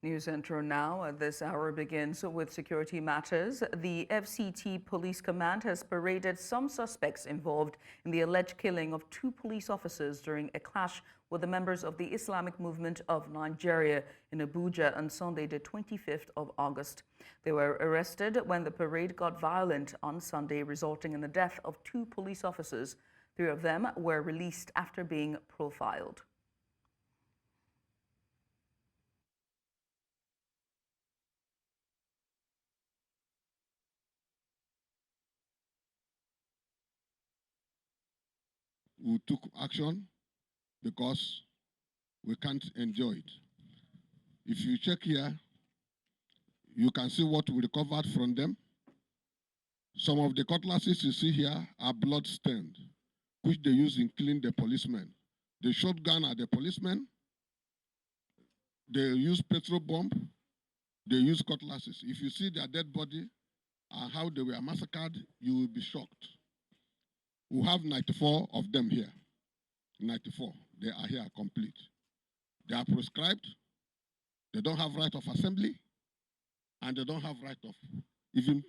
News Central now at this hour begins with security matters. The FCT Police Command has paraded some suspects involved in the alleged killing of 2 police officers during a clash with the members of the Islamic Movement of Nigeria in Abuja on Sunday, the 25th of August. They were arrested when the parade got violent on Sunday, resulting in the death of 2 police officers. 3 of them were released after being profiled. We took action because we can't enjoy it. If you check here, you can see what we recovered from them. Some of the cutlasses you see here are blood-stained, which they use in killing the policemen. They shotgun at the policemen, they use petrol bomb, they use cutlasses. If you see their dead body and how they were massacred, you will be shocked. We have 94 of them here. 94, they are here complete. They are proscribed, they don't have right of assembly, and they don't have right of even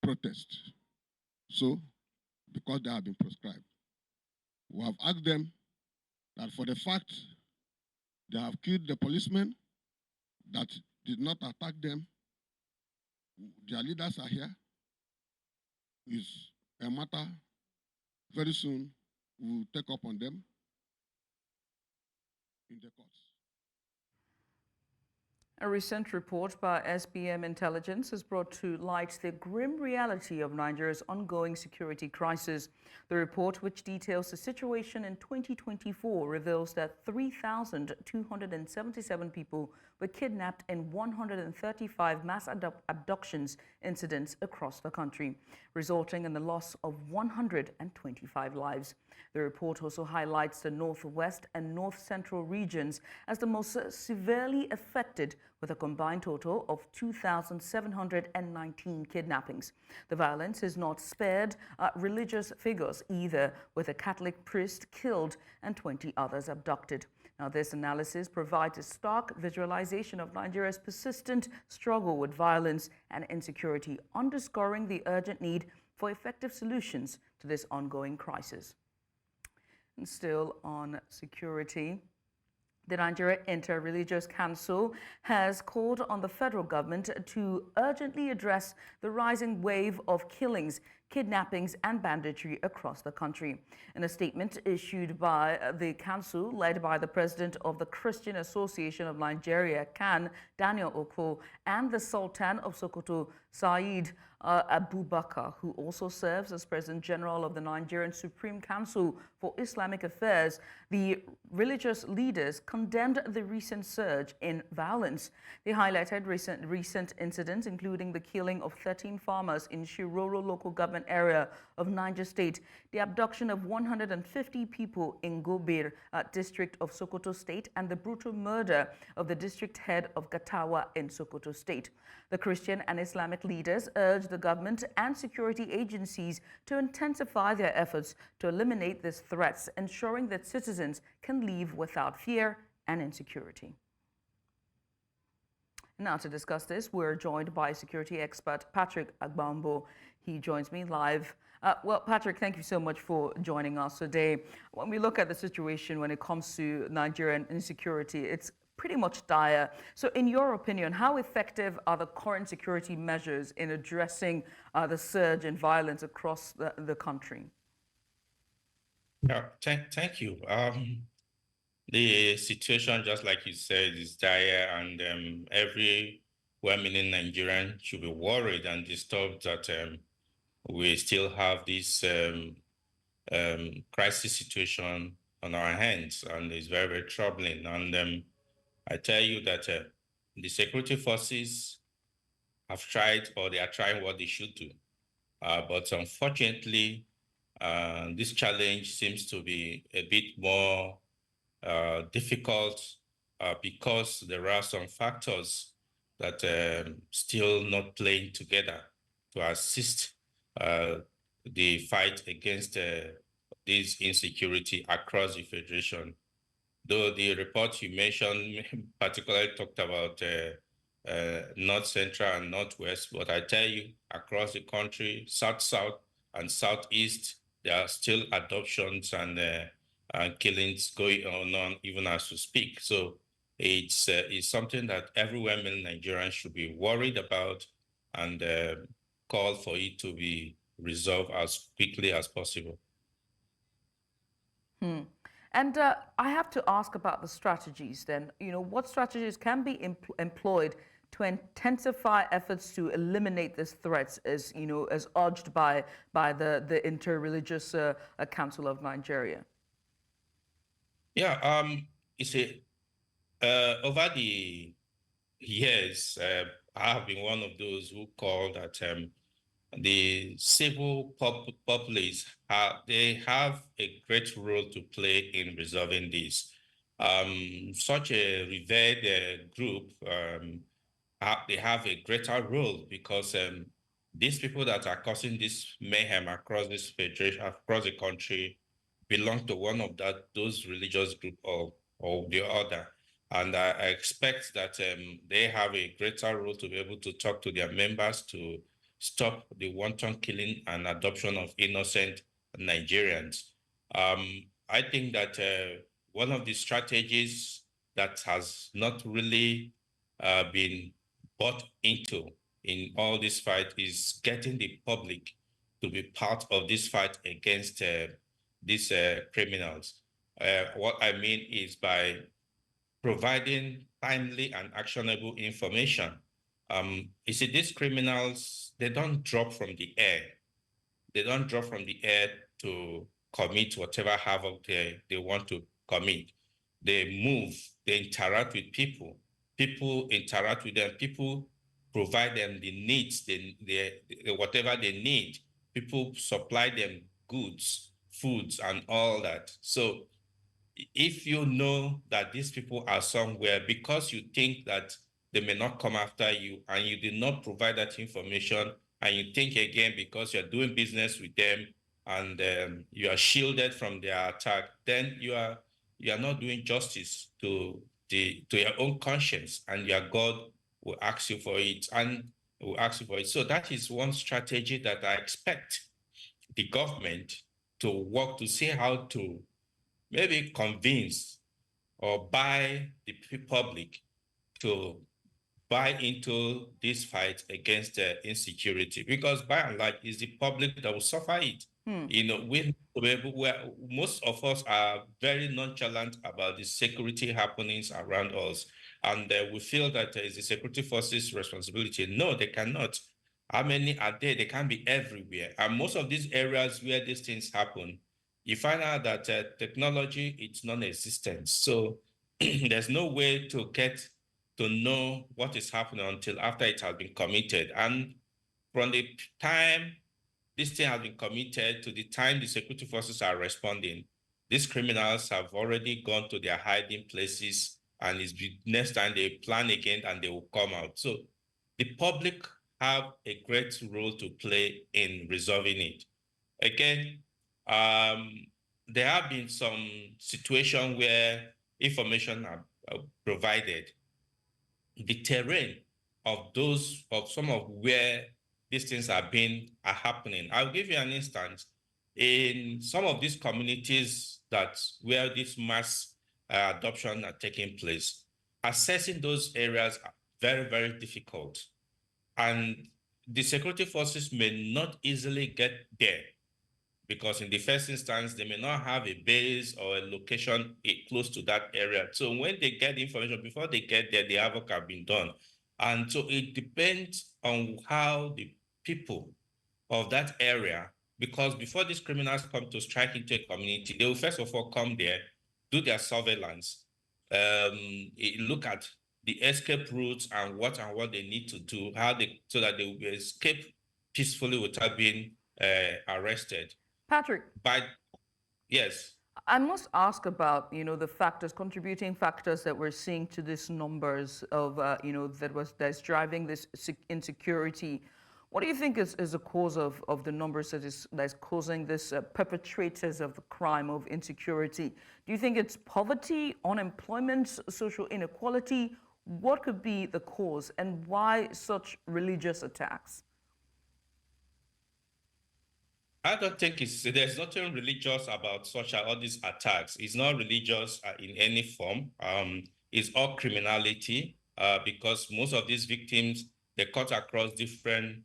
protest. So, because they have been proscribed, we have asked them that for the fact they have killed the policemen that did not attack them, their leaders are here, is a matter very soon we will take up on them in the courts. A recent report by SBM Intelligence has brought to light the grim reality of Nigeria's ongoing security crisis. The report, which details the situation in 2024, reveals that 3,277 people were kidnapped in 135 mass abductions incidents across the country, resulting in the loss of 125 lives. The report also highlights the northwest and north central regions as the most severely affected, with a combined total of 2,719 kidnappings. The violence is not spared religious figures either, with a Catholic priest killed and 20 others abducted. Now, this analysis provides a stark visualization of Nigeria's persistent struggle with violence and insecurity, underscoring the urgent need for effective solutions to this ongoing crisis. And still on security, the Nigeria Interreligious Council has called on the federal government to urgently address the rising wave of killings, kidnappings and banditry across the country. In a statement issued by the council, led by the president of the Christian Association of Nigeria, CAN, Daniel Oko, and the Sultan of Sokoto, Said Abubakar, who also serves as President General of the Nigerian Supreme Council for Islamic Affairs, the religious leaders condemned the recent surge in violence. They highlighted recent incidents, including the killing of 13 farmers in Shiroro local government area of Niger State, the abduction of 150 people in Gobir district of Sokoto State, and the brutal murder of the district head of Gatawa in Sokoto State. The Christian and Islamic leaders urged the government and security agencies to intensify their efforts to eliminate these threats, ensuring that citizens can live without fear and insecurity. Now, to discuss this, we're joined by security expert Patrick Abambo. He joins me live. Well, Patrick, thank you so much for joining us today. When we look at the situation when it comes to Nigerian insecurity, it's pretty much dire. So in your opinion, how effective are the current security measures in addressing the surge in violence across the country? Yeah, thank you. The situation, just like you said, is dire, and every well-meaning Nigerian should be worried and disturbed that we still have this crisis situation on our hands, and it's very, very troubling. And I tell you that the security forces have tried, or they are trying what they should do. But unfortunately, this challenge seems to be a bit more difficult because there are some factors that still not playing together to assist the fight against this insecurity across the Federation. though the report you mentioned particularly talked about North Central and Northwest, but I tell you, across the country, South, and Southeast, there are still adoptions and killings going on even as we speak. So it's something that every woman Nigerian should be worried about and call for it to be resolved as quickly as possible. And I have to ask about the strategies then. What strategies can be employed to intensify efforts to eliminate these threats as, as urged by the Interreligious Council of Nigeria? Yeah, you see, over the years, I have been one of those who call that the civil populace, they have a great role to play in resolving this. Such a revered group, they have a greater role because these people that are causing this mayhem across this federation, across the country, belong to one of those religious group or the other. And I expect that they have a greater role to be able to talk to their members to stop the wanton killing and adoption of innocent Nigerians. I think that one of the strategies that has not really been bought into in all this fight is getting the public to be part of this fight against these criminals. What I mean is by providing timely and actionable information. You see, these criminals, they don't drop from the air. They don't drop from the air to commit whatever havoc they want to commit. They move, they interact with people. People interact with them. People provide them the needs, whatever they need. People supply them goods, foods, and all that. So if you know that these people are somewhere because you think that they may not come after you and you did not provide that information and you think again because you're doing business with them and you are shielded from their attack, then you are not doing justice to your own conscience, and your God will ask you for it and will ask you for it. So that is one strategy that I expect the government to work to see how to maybe convince or buy the public to buy into this fight against insecurity, because by and large, it's the public that will suffer it. Most of us are very nonchalant about the security happenings around us, and we feel that it's the security forces' responsibility. No, they cannot. How many are there? They can't be everywhere. And most of these areas where these things happen, you find out that technology, it's non-existent. So there's no way to get to know what is happening until after it has been committed. And from the time this thing has been committed to the time the security forces are responding, these criminals have already gone to their hiding places, and it's the next time they plan again and they will come out. So the public have a great role to play in resolving it. Again, there have been some situations where information are provided. The terrain of some of where these things are happening. I'll give you an instance. In some of these communities where this mass adoption are taking place, assessing those areas are very, very difficult. And the security forces may not easily get there because in the first instance, they may not have a base or a location close to that area. So when they get information, before they get there, the havoc have been done. And so it depends on how the people of that area, because before these criminals come to strike into a community, they will first of all come there, do their surveillance, look at the escape routes and what they need to do, so that they will escape peacefully without being arrested. Patrick. Yes. I must ask about, the contributing factors that we're seeing to these numbers of, that's driving this insecurity. What do you think is the cause of the numbers that is causing this perpetrators of the crime of insecurity? Do you think it's poverty, unemployment, social inequality? What could be the cause, and why such religious attacks? I don't think there's nothing religious about such all these attacks. It's not religious in any form. It's all criminality because most of these victims, they cut across different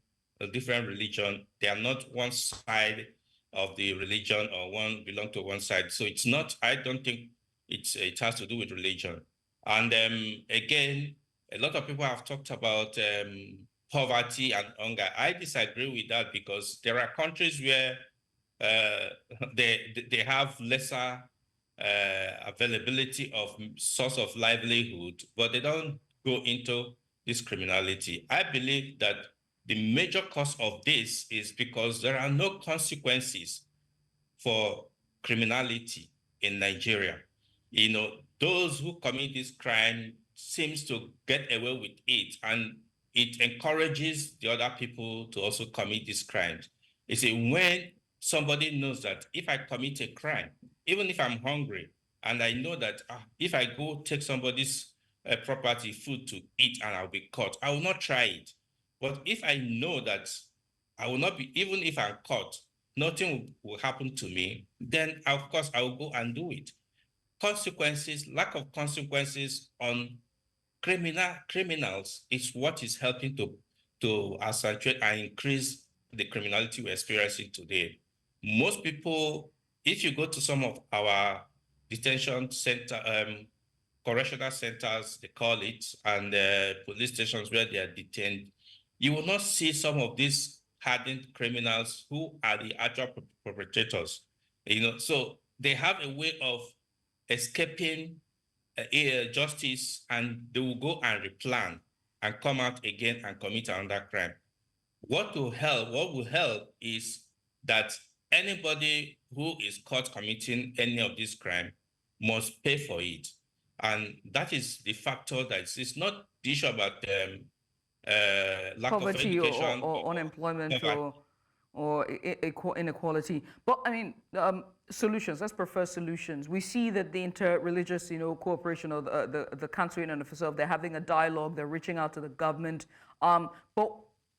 religion. They are not one side of the religion or one belong to one side. So it's not. I don't think it has to do with religion. And again, a lot of people have talked about poverty and hunger. I disagree with that because there are countries where they have lesser availability of source of livelihood, but they don't go into this criminality. I believe that the major cause of this is because there are no consequences for criminality in Nigeria. Those who commit this crime seems to get away with it, and it encourages the other people to also commit these crimes. You see, when somebody knows that if I commit a crime, even if I'm hungry, and I know that if I go take somebody's property, food to eat, and I'll be caught, I will not try it. But if I know that I will not be, even if I'm caught, nothing will happen to me, then of course I will go and do it. Consequences, lack of consequences on criminals is what is helping to accentuate and increase the criminality we're experiencing today. Most people, if you go to some of our detention center, correctional centers, they call it, and police stations where they are detained, you will not see some of these hardened criminals who are the actual perpetrators. So they have a way of escaping justice, and they will go and replan and come out again and commit another crime. What will help is that anybody who is caught committing any of this crime must pay for it. And that is the factor that it's not the issue about lack Poverty of education or unemployment poverty. or inequality. But I mean, solutions, let's prefer solutions. We see that the interreligious, cooperation, or the council in and of itself, they're having a dialogue, they're reaching out to the government. But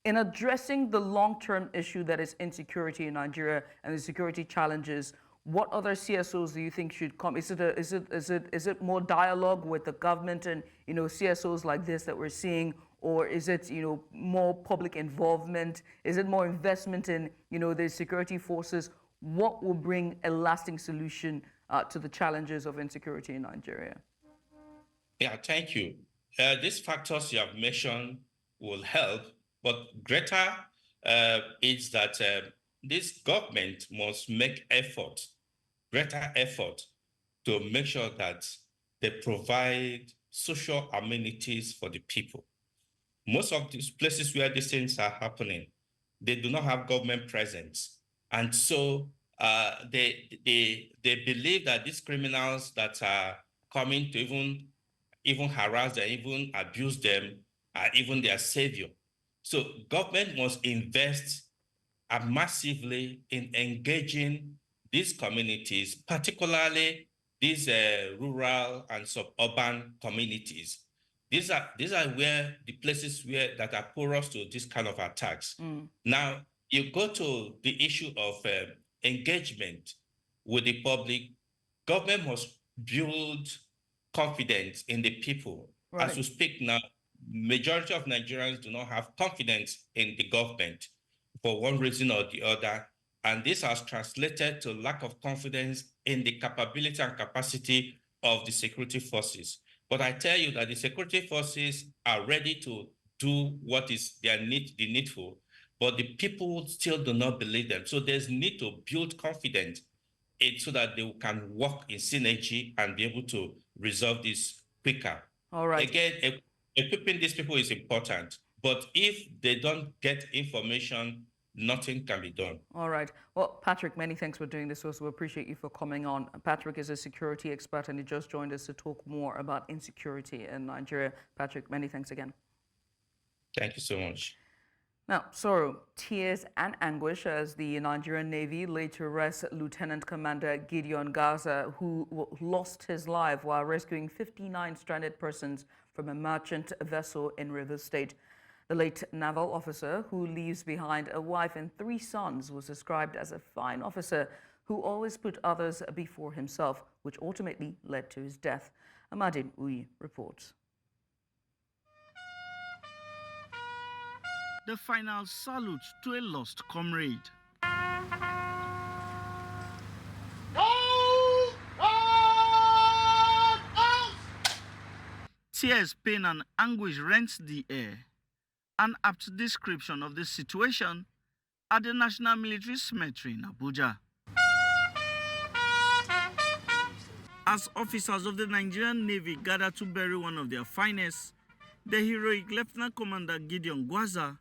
in addressing the long-term issue that is insecurity in Nigeria and the security challenges, what other CSOs do you think should come? Is it more dialogue with the government and CSOs like this that we're seeing, or is it more public involvement? Is it more investment in the security forces? What will bring a lasting solution to the challenges of insecurity in Nigeria? Yeah, thank you. These factors you have mentioned will help, but greater is that this government must make greater effort to make sure that they provide social amenities for the people. Most of these places where these things are happening, they do not have government presence. And so they believe that these criminals that are coming to even harass them, even abuse them, are even their savior. So government must invest massively in engaging these communities, particularly these rural and suburban communities. These are where the places that are porous to this kind of attacks. Now, you go to the issue of engagement with the public. Government must build confidence in the people. Right. As we speak now, majority of Nigerians do not have confidence in the government for one reason or the other. And this has translated to lack of confidence in the capability and capacity of the security forces. But I tell you that the security forces are ready to do what is the needful, but the people still do not believe them. So there's need to build confidence so that they can work in synergy and be able to resolve this quicker. All right. Again, equipping these people is important, but if they don't get information, nothing can be done. All right. Well, Patrick, many thanks for doing this. Also, we appreciate you for coming on. Patrick is a security expert, and he just joined us to talk more about insecurity in Nigeria. Patrick, many thanks again. Thank you so much. Now, sorrow, tears, and anguish as the Nigerian Navy laid to rest Lieutenant Commander Gideon Gwaza, who lost his life while rescuing 59 stranded persons from a merchant vessel in Rivers State. The late naval officer, who leaves behind a wife and 3 sons, was described as a fine officer who always put others before himself, which ultimately led to his death. Amadin Uyi reports. The final salute to a lost comrade. Tears, pain, and anguish rent the air. An apt description of the situation at the National Military Cemetery in Abuja. As officers of the Nigerian Navy gather to bury one of their finest, the heroic Lieutenant Commander Gideon Gwaza,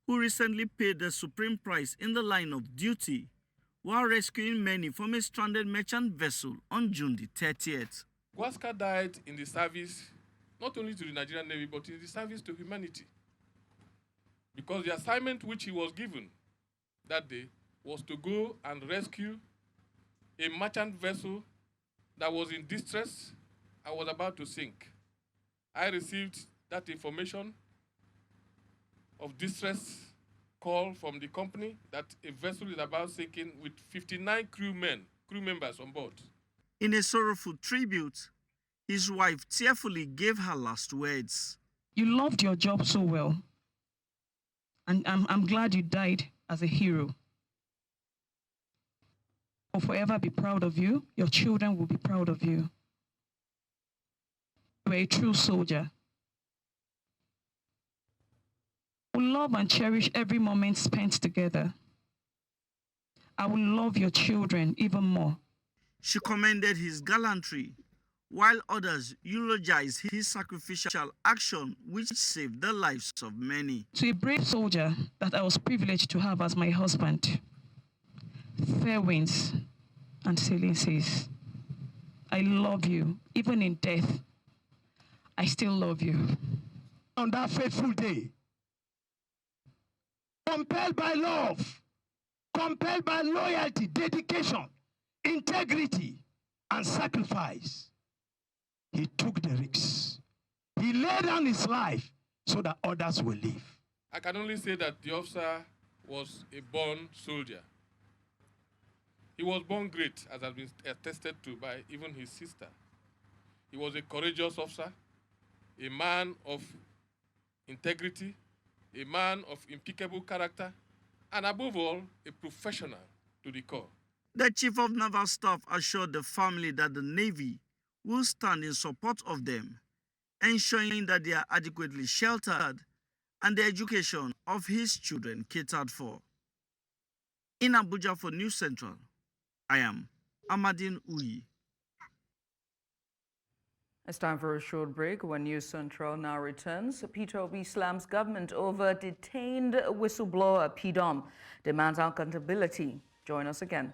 who recently paid the supreme price in the line of duty while rescuing many from a stranded merchant vessel on June the 30th. Gwaza died in the service, not only to the Nigerian Navy, but in the service to humanity. Because the assignment which he was given that day was to go and rescue a merchant vessel that was in distress and was about to sink. I received that information of distress call from the company that a vessel is about sinking with 59 crew members on board. In a sorrowful tribute, his wife tearfully gave her last words. You loved your job so well, and I'm glad you died as a hero. I'll forever be proud of you. Your children will be proud of you. You were a true soldier. We love and cherish every moment spent together. I will love your children even more. She commended his gallantry, while others eulogized his sacrificial action, which saved the lives of many. To a brave soldier that I was privileged to have as my husband, fair winds and sailing seas. I love you. Even in death, I still love you. On that fateful day, compelled by love, compelled by loyalty, dedication, integrity, and sacrifice, he took the risks. He laid down his life so that others will live. I can only say that the officer was a born soldier. He was born great, as has been attested to by even his sister. He was a courageous officer, a man of integrity, a man of impeccable character, and above all, a professional to the core. The Chief of Naval Staff assured the family that the Navy will stand in support of them, ensuring that they are adequately sheltered and the education of his children catered for. In Abuja for News Central, I am Amadin Uyi. It's time for a short break. When News Central now returns, Peter Obi slams government over detained whistleblower PDOM, demands accountability. Join us again.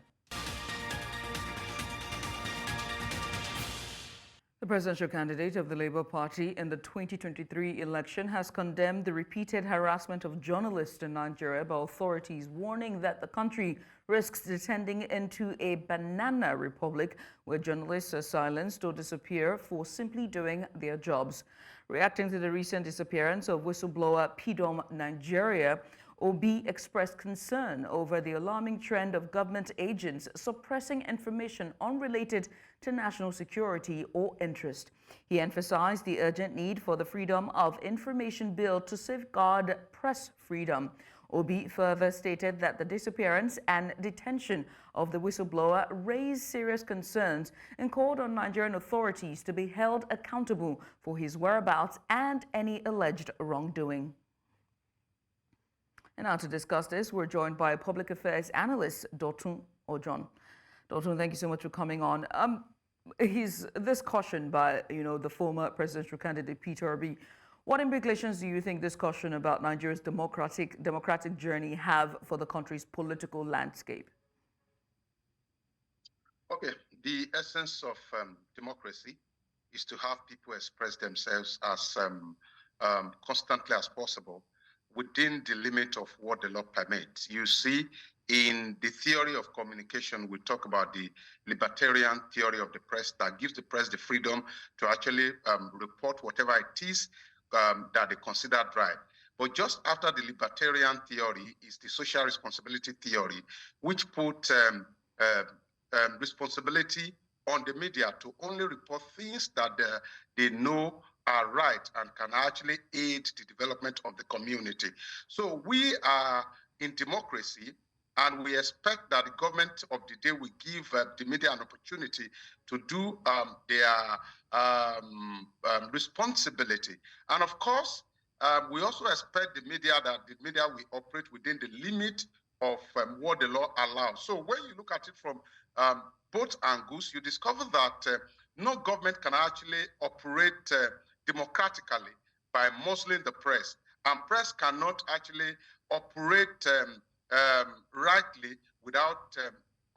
The presidential candidate of the Labour Party in the 2023 election has condemned the repeated harassment of journalists in Nigeria by authorities, warning that the country risks descending into a banana republic where journalists are silenced or disappear for simply doing their jobs. Reacting to the recent disappearance of whistleblower PDOM Nigeria, Obi expressed concern over the alarming trend of government agents suppressing information unrelated to national security or interest. He emphasized the urgent need for the Freedom of Information Bill to safeguard press freedom. Obi further stated that the disappearance and detention of the whistleblower raised serious concerns and called on Nigerian authorities to be held accountable for his whereabouts and any alleged wrongdoing. And now to discuss this, we're joined by public affairs analyst Dotun Ojon. Dotun, thank you so much for coming on. This caution by the former presidential candidate Peter Obi, what implications do you think this caution about Nigeria's democratic journey have for the country's political landscape? Okay, the essence of democracy is to have people express themselves as constantly as possible within the limit of what the law permits. You see, in the theory of communication, we talk about the libertarian theory of the press that gives the press the freedom to actually report whatever it is that they consider right. But just after the libertarian theory is the social responsibility theory, which put responsibility on the media to only report things that they know are right and can actually aid the development of the community. So we are in democracy, and we expect that the government of the day will give the media an opportunity to do their responsibility. And of course, we also expect the media that the media will operate within the limit of what the law allows. So when you look at it from both angles, you discover that no government can actually operate democratically by muzzling the press, and press cannot actually operate rightly without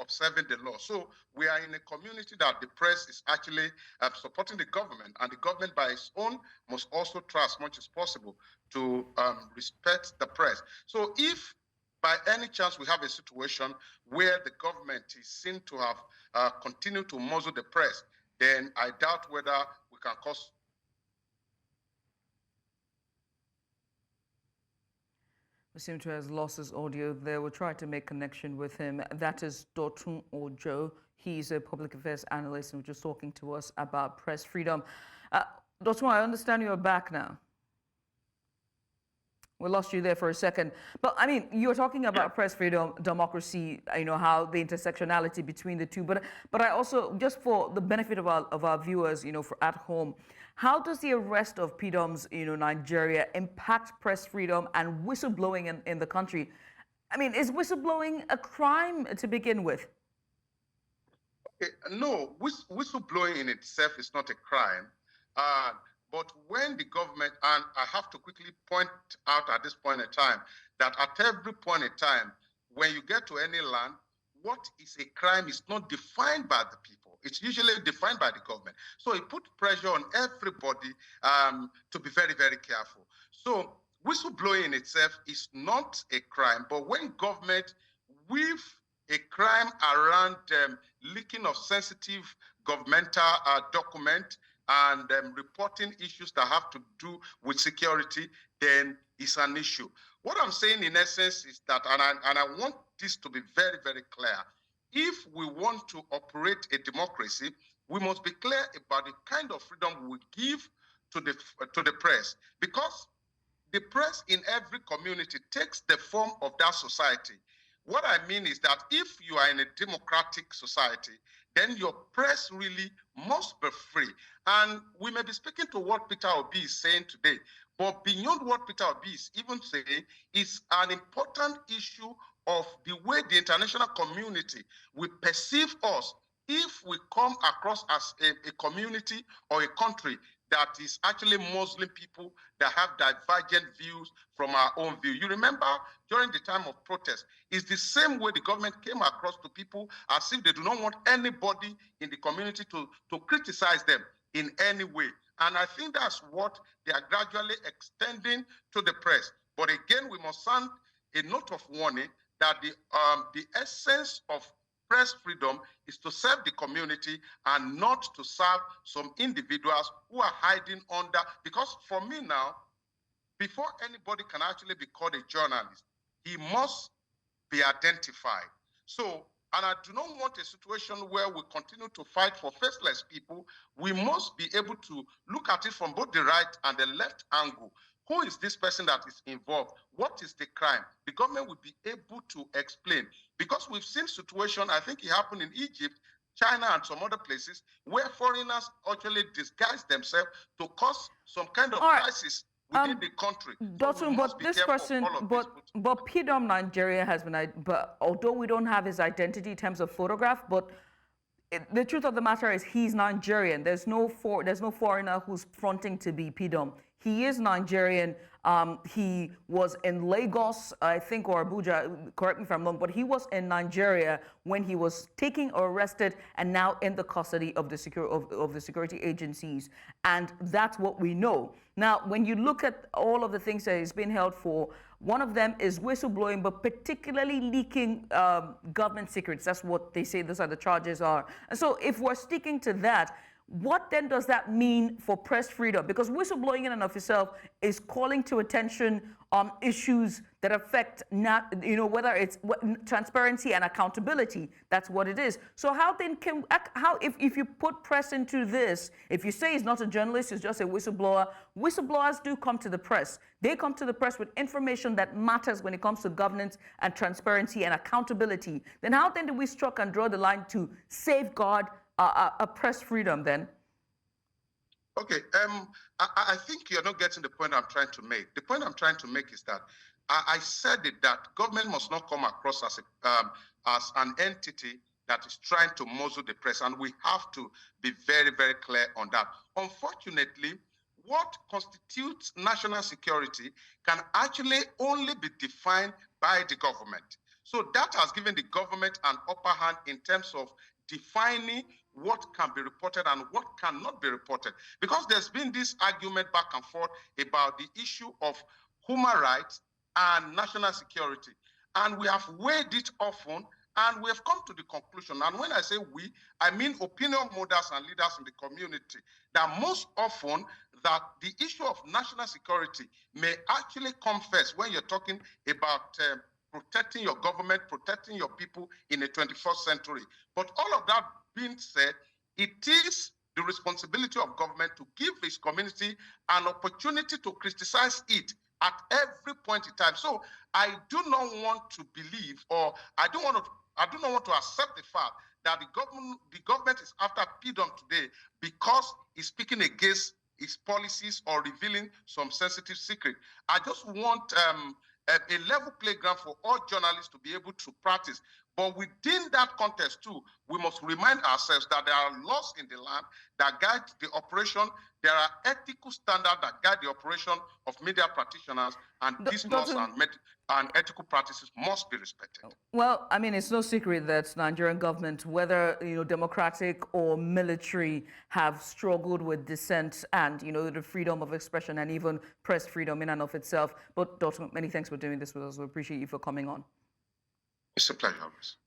observing the law. So we are in a community that the press is actually supporting the government, and the government by its own must also try as much as possible to respect the press. So if by any chance we have a situation where the government is seen to have continued to muzzle the press, then I doubt whether we can cause. We seem to have lost his audio there. We'll try to make connection with him. That is Dotun Ojo. He's a public affairs analyst and was just talking to us about press freedom. Dotun, I understand you're back now. We lost you there for a second. But I mean, you're talking about press freedom, democracy, you know, how the intersectionality between the two. But I also, just for the benefit of our viewers, you know, for at home, how does the arrest of PDOMs, you know, Nigeria impact press freedom and whistleblowing in the country? I mean, is whistleblowing a crime to begin with? No, whistleblowing in itself is not a crime. But when the government, and I have to quickly point out at this point in time, that at every point in time, when you get to any land, what is a crime is not defined by the people. It's usually defined by the government. So it puts pressure on everybody to be very, very careful. So whistleblowing in itself is not a crime, but when government weave a crime around leaking of sensitive governmental document and reporting issues that have to do with security, then it's an issue. What I'm saying in essence is that, and I want this to be very, very clear, if we want to operate a democracy, we must be clear about the kind of freedom we give to the press, because the press in every community takes the form of that society. What I mean is that if you are in a democratic society, then your press really must be free. And we may be speaking to what Peter Obi is saying today, but beyond what Peter Obi is even saying is an important issue of the way the international community will perceive us if we come across as a community or a country that is actually Muslim people that have divergent views from our own view. You remember during the time of protest, it's the same way the government came across to people as if they do not want anybody in the community to criticize them in any way. And I think that's what they are gradually extending to the press. But again, we must sound a note of warning that the essence of press freedom is to serve the community and not to serve some individuals who are hiding under. Because for me now, before anybody can actually be called a journalist, he must be identified. So, and I do not want a situation where we continue to fight for faceless people. We must be able to look at it from both the right and the left angle. Who is this person that is involved? What is the crime? The government will be able to explain. Because we've seen situations, I think it happened in Egypt, China, and some other places, where foreigners actually disguise themselves to cause some kind of crisis within the country. Dotun, but this person, but PDOM Nigeria has been, but although we don't have his identity in terms of photograph, but the truth of the matter is he's Nigerian. There's no foreigner who's fronting to be PDOM. He is Nigerian. He was in Lagos, I think, or Abuja, correct me if I'm wrong, but he was in Nigeria when he was taken or arrested and now in the custody of the security agencies. And that's what we know. Now, when you look at all of the things that he's been held for, one of them is whistleblowing, but particularly leaking government secrets. That's what they say those are the charges are. And so if we're sticking to that, what then does that mean for press freedom? Because whistleblowing in and of itself is calling to attention issues that affect, whether it's transparency and accountability. That's what it is. So how then if you put press into this, if you say he's not a journalist, he's just a whistleblower, whistleblowers do come to the press. They come to the press with information that matters when it comes to governance and transparency and accountability. Then how then do we struck and draw the line to safeguard a press freedom then? Okay, I think you're not getting the point I'm trying to make. The point I'm trying to make is that I said it, that government must not come across as an entity that is trying to muzzle the press, and we have to be very, very clear on that. Unfortunately, what constitutes national security can actually only be defined by the government. So that has given the government an upper hand in terms of defining what can be reported and what cannot be reported. Because there's been this argument back and forth about the issue of human rights and national security. And we have weighed it often, and we have come to the conclusion, and when I say we, I mean opinion holders and leaders in the community, that most often that the issue of national security may actually come first when you're talking about protecting your government, protecting your people in the 21st century. But all of that being said, it is the responsibility of government to give its community an opportunity to criticize it at every point in time. So I do not want to believe, or I do not want to accept the fact that the government is after freedom today because it's speaking against its policies or revealing some sensitive secret. I just want a level playground for all journalists to be able to practice. But within that context too, we must remind ourselves that there are laws in the land that guide the operation. There are ethical standards that guide the operation of media practitioners, and these laws and ethical practices must be respected. Well, I mean, it's no secret that Nigerian government, whether democratic or military, have struggled with dissent and the freedom of expression and even press freedom in and of itself. But Dr. many thanks for doing this with us. We appreciate you for coming on. It's a pleasure.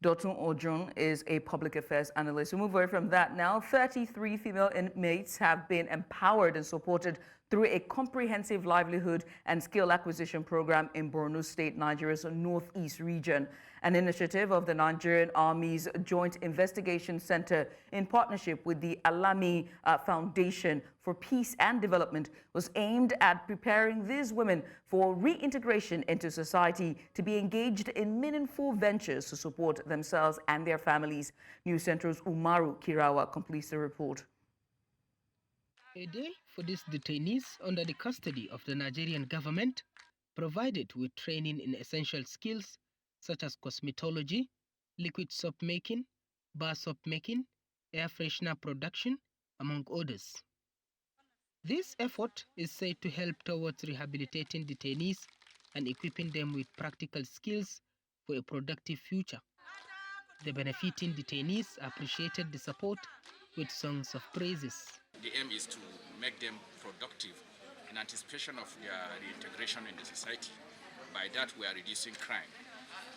Dr. Ojun is a public affairs analyst. We move away from that now. 33 female inmates have been empowered and supported through a comprehensive livelihood and skill acquisition program in Borno State, Nigeria's northeast region. An initiative of the Nigerian Army's Joint Investigation Center in partnership with the Alami Foundation for Peace and Development was aimed at preparing these women for reintegration into society to be engaged in meaningful ventures to support themselves and their families. News Central's Umaru Kirawa completes the report. A day for these detainees under the custody of the Nigerian government, provided with training in essential skills such as cosmetology, liquid soap making, bar soap making, air freshener production, among others. This effort is said to help towards rehabilitating detainees and equipping them with practical skills for a productive future. The benefiting detainees appreciated the support with songs of praises. The aim is to make them productive in anticipation of their reintegration in the society. By that, we are reducing crime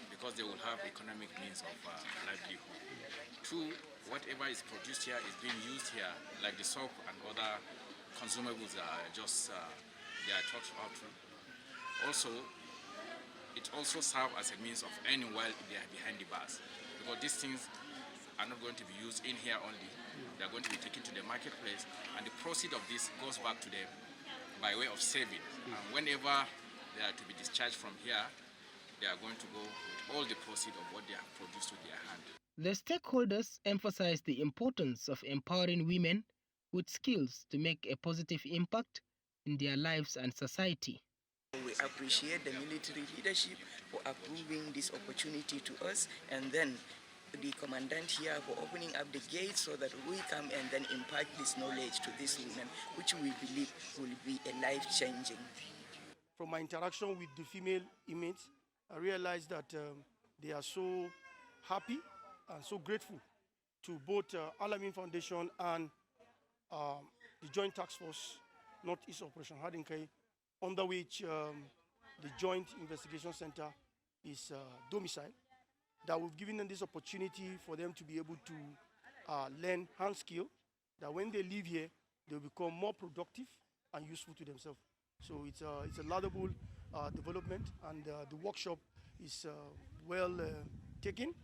because they will have economic means of livelihood. Two, whatever is produced here is being used here, like the soap and other consumables are just they are taught how to. Also, it also serves as a means of earning while they are behind the bars, because these things are not going to be used in here only. They are going to be taken to the marketplace, and the proceeds of this goes back to them by way of saving. And whenever they are to be discharged from here, they are going to go with all the proceeds of what they have produced with their hand. The stakeholders emphasize the importance of empowering women with skills to make a positive impact in their lives and society. We appreciate the military leadership for approving this opportunity to us, and then the commandant here for opening up the gates so that we come and then impart this knowledge to these women, which we believe will be a life-changing. From my interaction with the female inmates, I realized that they are so happy and so grateful to both Al-Amin Foundation and the Joint Task Force Northeast Operation Hadinkai, under which the Joint Investigation Center is domiciled, that we've given them this opportunity for them to be able to learn hand skill, that when they leave here, they'll become more productive and useful to themselves. So it's a laudable development, and the workshop is well taken.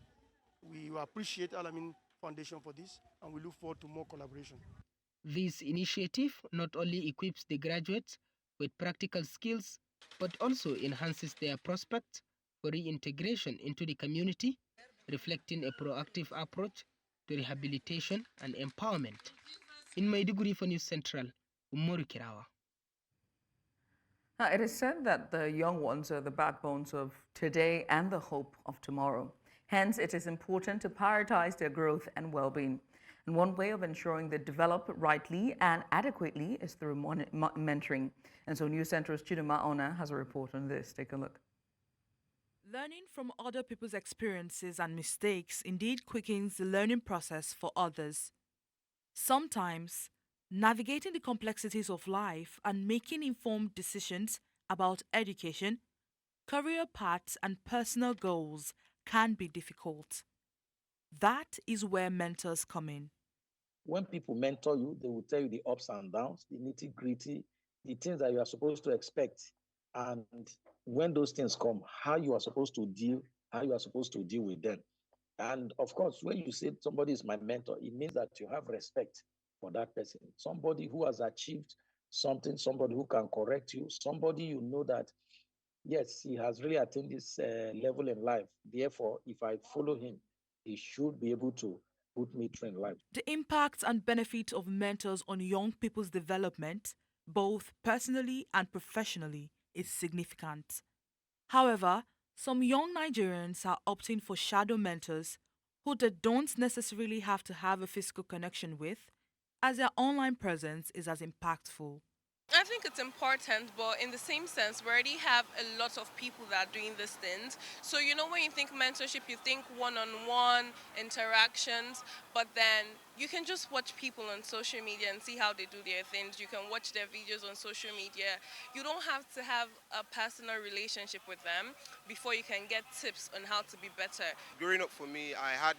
We appreciate Al-Amin Foundation for this, and we look forward to more collaboration. This initiative not only equips the graduates with practical skills, but also enhances their prospects for reintegration into the community, reflecting a proactive approach to rehabilitation and empowerment. In Maiduguri for News Central, Umoru Kirawa. Now, it is said that the young ones are the backbones of today and the hope of tomorrow. Hence, it is important to prioritize their growth and well-being. And one way of ensuring they develop rightly and adequately is through mentoring. And so News Central's Judith has a report on this. Take a look. Learning from other people's experiences and mistakes indeed quickens the learning process for others. Sometimes, navigating the complexities of life and making informed decisions about education, career paths, and personal goals can be difficult. That is where mentors come in. When people mentor you, they will tell you the ups and downs, the nitty-gritty, the things that you are supposed to expect. And when those things come, how you are supposed to deal with them. And of course, when you say somebody is my mentor, it means that you have respect for that person. Somebody who has achieved something, somebody who can correct you, somebody you know that, yes, he has really attained this level in life. Therefore, if I follow him, he should be able to put me through in life. The impact and benefit of mentors on young people's development, both personally and professionally, is significant. However, some young Nigerians are opting for shadow mentors who they don't necessarily have to have a physical connection with, as their online presence is as impactful. I think it's important, but in the same sense, we already have a lot of people that are doing these things. So, when you think mentorship, you think one-on-one interactions, but then you can just watch people on social media and see how they do their things. You can watch their videos on social media. You don't have to have a personal relationship with them before you can get tips on how to be better. Growing up for me, I had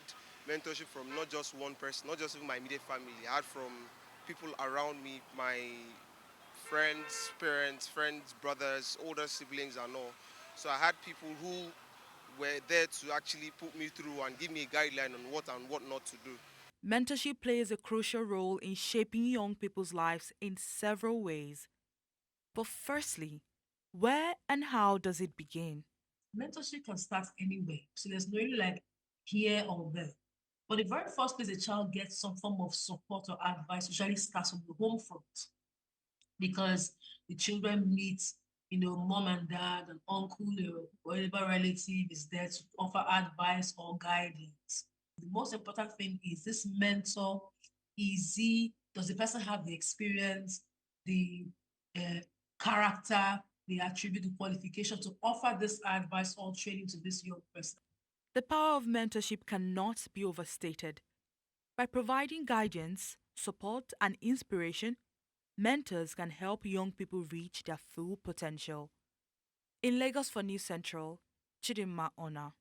mentorship from not just one person, not just even my immediate family. I had from people around me, my friends, parents, brothers, older siblings and all. So I had people who were there to actually put me through and give me a guideline on what and what not to do. Mentorship plays a crucial role in shaping young people's lives in several ways. But firstly, where and how does it begin? Mentorship can start anywhere. So there's no really like here or there. But the very first place a child gets some form of support or advice usually starts from the home front, because the children meet, mom and dad and uncle or whatever relative is there to offer advice or guidance. The most important thing is this mentor, does the person have the experience, the character, the attribute, the qualification to offer this advice or training to this young person? The power of mentorship cannot be overstated. By providing guidance, support, and inspiration, mentors can help young people reach their full potential. In Lagos for News Central, Chidinma Ona.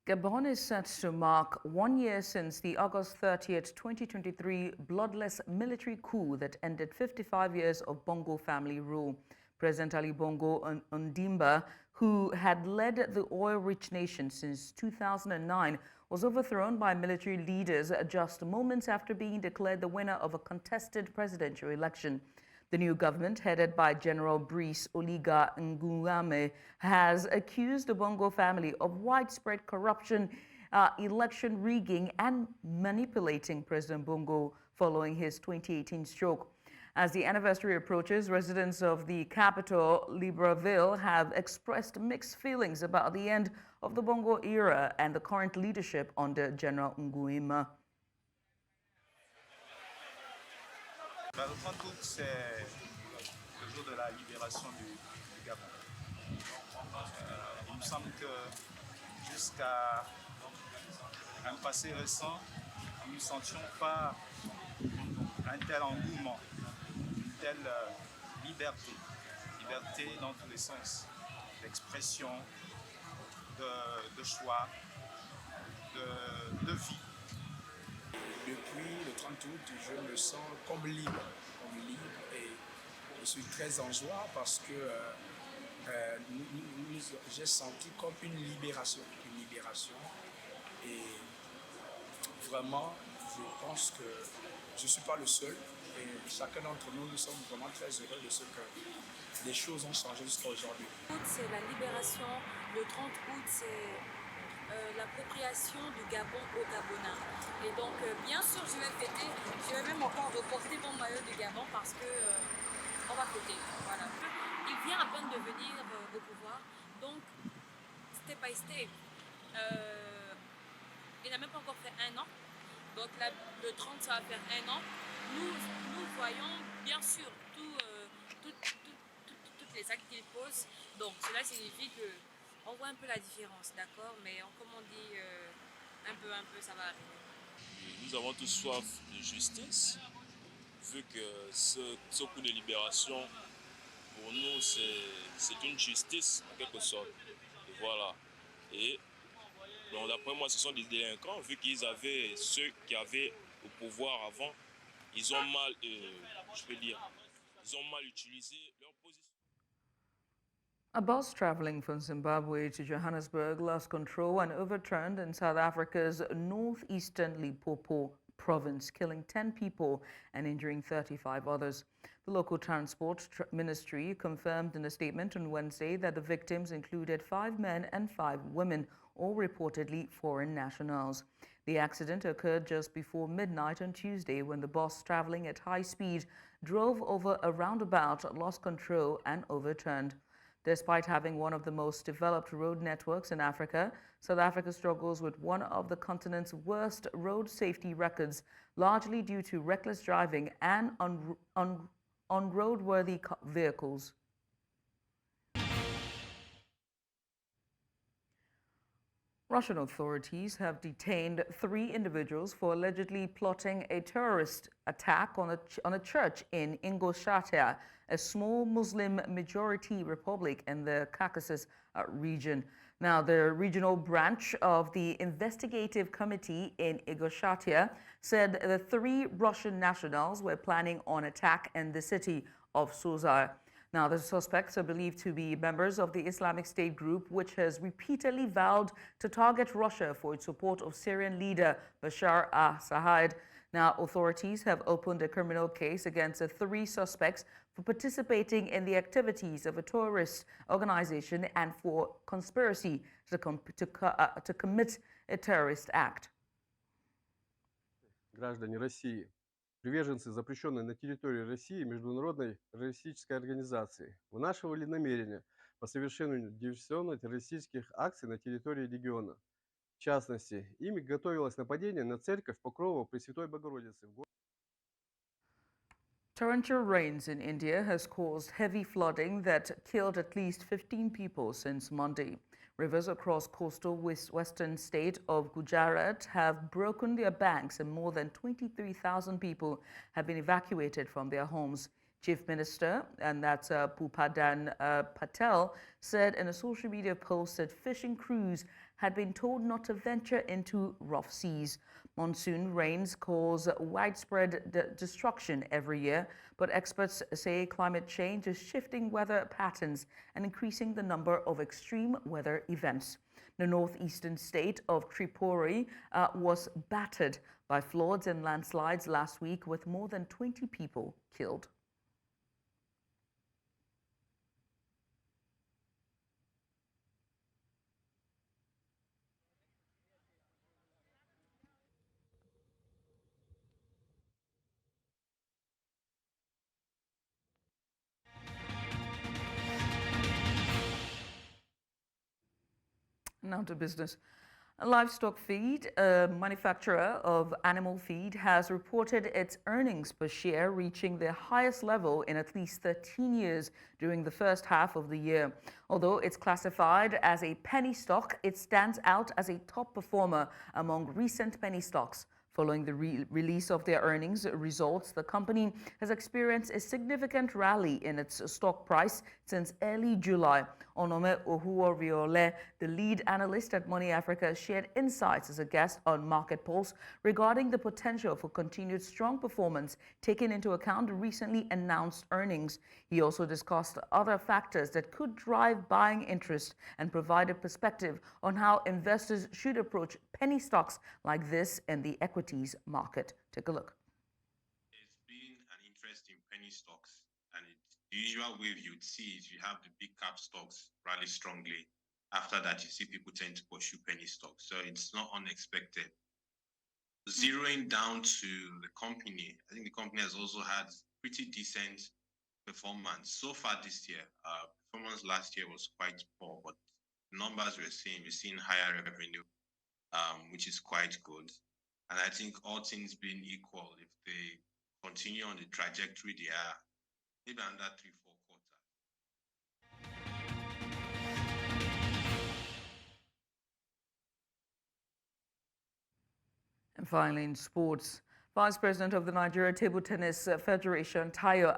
Gabon is set to mark 1 year since the August 30th, 2023 bloodless military coup that ended 55 years of Bongo family rule. President Ali Bongo Ondimba, who had led the oil-rich nation since 2009, was overthrown by military leaders just moments after being declared the winner of a contested presidential election. The new government, headed by General Brice Oliga Nguame, has accused the Bongo family of widespread corruption, election rigging, and manipulating President Bongo following his 2018 stroke. As the anniversary approaches, residents of the capital, Libreville, have expressed mixed feelings about the end of the Bongo era and the current leadership under General Nguema. Le 30 août, c'est le jour de la libération du Gabon. Il me semble que jusqu'à un passé récent, nous ne sentions pas un tel engouement, une telle liberté dans tous les sens, d'expression, de choix, de vie. Depuis le 30 août, je me sens comme libre et je suis très en joie parce que j'ai senti comme une libération et vraiment je pense que je ne suis pas le seul et chacun d'entre nous, nous sommes vraiment très heureux de ce que les choses ont changé jusqu'à aujourd'hui. C'est la libération, le 30 août c'est l'appropriation du Gabon aux Gabonais. Et donc, bien sûr, je vais fêter. Je vais même encore reporter mon maillot du Gabon parce que on va fêter. Voilà. Il vient à peine de venir au pouvoir, donc step by step. Il n'a même pas encore fait un an. Donc là, le 30, ça va faire un an. Nous voyons bien sûr toutes les actes qu'il pose. Donc cela signifie que on voit un peu la différence, d'accord, mais comme on dit, un peu, ça va arriver. Nous avons tous soif de justice, vu que ce coup de libération, pour nous, c'est une justice, en quelque sorte. Et voilà. Et bon, d'après moi, ce sont des délinquants, vu qu'ils avaient, ceux qui avaient au pouvoir avant, ils ont mal, je peux dire, ils ont mal utilisé leur position. A bus traveling from Zimbabwe to Johannesburg lost control and overturned in South Africa's northeastern Limpopo province, killing 10 people and injuring 35 others. The local transport ministry confirmed in a statement on Wednesday that the victims included 5 men and 5 women, all reportedly foreign nationals. The accident occurred just before midnight on Tuesday when the bus traveling at high speed drove over a roundabout, lost control and overturned. Despite having one of the most developed road networks in Africa, South Africa struggles with one of the continent's worst road safety records, largely due to reckless driving and unroadworthy vehicles. Russian authorities have detained 3 individuals for allegedly plotting a terrorist attack on a church in Ingushatia, a small Muslim majority republic in the Caucasus region. Now, the regional branch of the investigative committee in Ingushatia said the 3 Russian nationals were planning on attack in the city of Sozar. Now, the suspects are believed to be members of the Islamic State group, which has repeatedly vowed to target Russia for its support of Syrian leader Bashar al-Assad. Now, authorities have opened a criminal case against the 3 suspects for participating in the activities of a terrorist organization and for conspiracy to commit a terrorist act. Граждане России, приверженцы запрещенной на территории России международной террористической организации, вынашивали намерения по совершению диверсионно-террористических акций на территории региона. В частности, ими готовилось нападение на церковь Покрова Пресвятой Богородицы в городе. Torrential rains in India has caused heavy flooding that killed at least 15 people since Monday. Rivers across coastal western state of Gujarat have broken their banks and more than 23,000 people have been evacuated from their homes. Chief Minister, and that's Bhupadan Patel, said in a social media post that fishing crews had been told not to venture into rough seas. Monsoon rains cause widespread destruction every year, but experts say climate change is shifting weather patterns and increasing the number of extreme weather events. The northeastern state of Tripoli was battered by floods and landslides last week, with more than 20 people killed. Now to business. Livestock Feed, a manufacturer of animal feed, has reported its earnings per share reaching their highest level in at least 13 years during the first half of the year. Although it's classified as a penny stock, it stands out as a top performer among recent penny stocks. Following the release of their earnings results, the company has experienced a significant rally in its stock price since early July. Onome Ohuoriole, the lead analyst at Money Africa, shared insights as a guest on Market Pulse regarding the potential for continued strong performance, taking into account the recently announced earnings. He also discussed other factors that could drive buying interest and provided perspective on how investors should approach penny stocks like this in the equities market. Take a look. It's been an interest in penny stocks, and the usual wave you'd see is you have the big cap stocks rally strongly. After that, you see people tend to pursue penny stocks. So it's not unexpected. Zeroing down to the company, I think the company has also had pretty decent performance so far this year. Performance last year was quite poor, but numbers we're seeing higher revenue, which is quite good. And I think all things being equal, if they continue on the trajectory they are, maybe under 3-4 quarters. And finally, in sports, Vice President of the Nigeria Table Tennis Federation, Tayo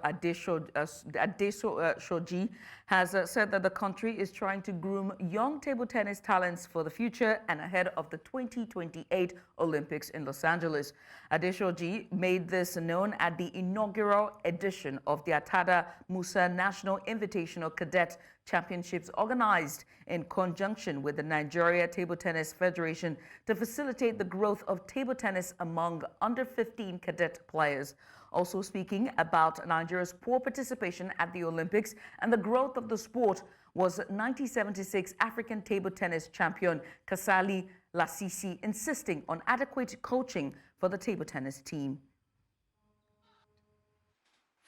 Adesoji, has said that the country is trying to groom young table tennis talents for the future and ahead of the 2028 Olympics in Los Angeles. Adesoji made this known at the inaugural edition of the Atada Musa National Invitational Cadet Championships organized in conjunction with the Nigeria Table Tennis Federation to facilitate the growth of table tennis among under-15 cadet players. Also speaking about Nigeria's poor participation at the Olympics and the growth of the sport was 1976 African table tennis champion Kasali Lasisi, insisting on adequate coaching for the table tennis team.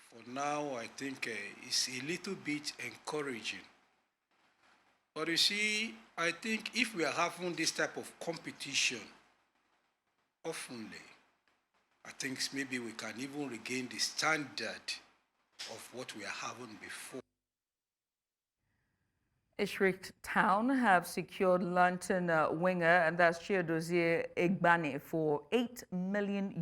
For now, I think it's a little bit encouraging. But you see, I think if we are having this type of competition oftenly, I think maybe we can even regain the standard of what we are having before. Ishrikt Town have secured Lyons L Winger, and that's Chiedozie Egbane, for €8 million,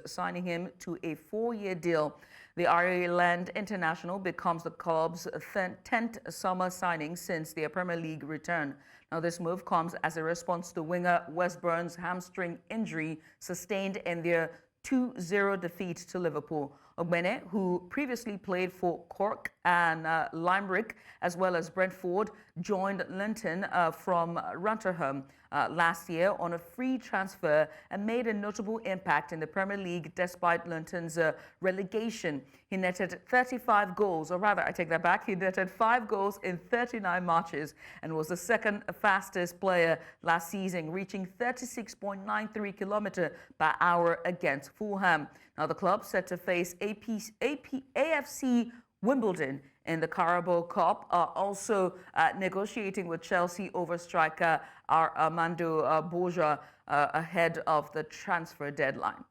signing him to a 4-year deal. The Ireland international becomes the club's 10th summer signing since their Premier League return. Now, this move comes as a response to winger Westburn's hamstring injury sustained in their 2-0 defeat to Liverpool. Ogbene, who previously played for Cork and Limerick, as well as Brentford, joined Linton from Rotherham last year on a free transfer and made a notable impact in the Premier League despite Linton's relegation. He netted 35 goals, or rather, I take that back, he netted 5 goals in 39 matches and was the second fastest player last season, reaching 36.93 kilometers per hour against Fulham. Now, the club set to face AFC Wimbledon in the Carabao Cup, also negotiating with Chelsea over striker Armando Boja ahead of the transfer deadline.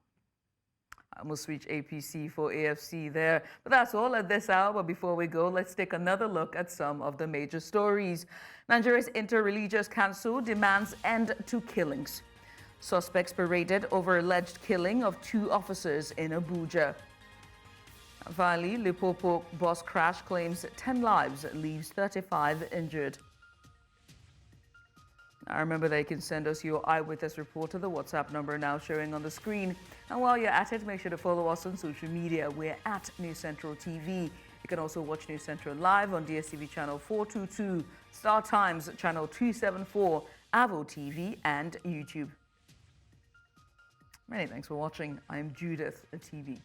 I almost reached APC for AFC there. But that's all at this hour. But before we go, let's take another look at some of the major stories. Nigeria's Interreligious Council demands end to killings. Suspects paraded over alleged killing of 2 officers in Abuja. Finally, Lipopo bus crash claims 10 lives, leaves 35 injured. Now remember that you can send us your eyewitness report to the WhatsApp number now showing on the screen. And while you're at it, make sure to follow us on social media. We're at News Central TV. You can also watch News Central live on DSTV channel 422, Star Times channel 274, Avo TV, and YouTube. Many thanks for watching. I'm Judith, Atibi.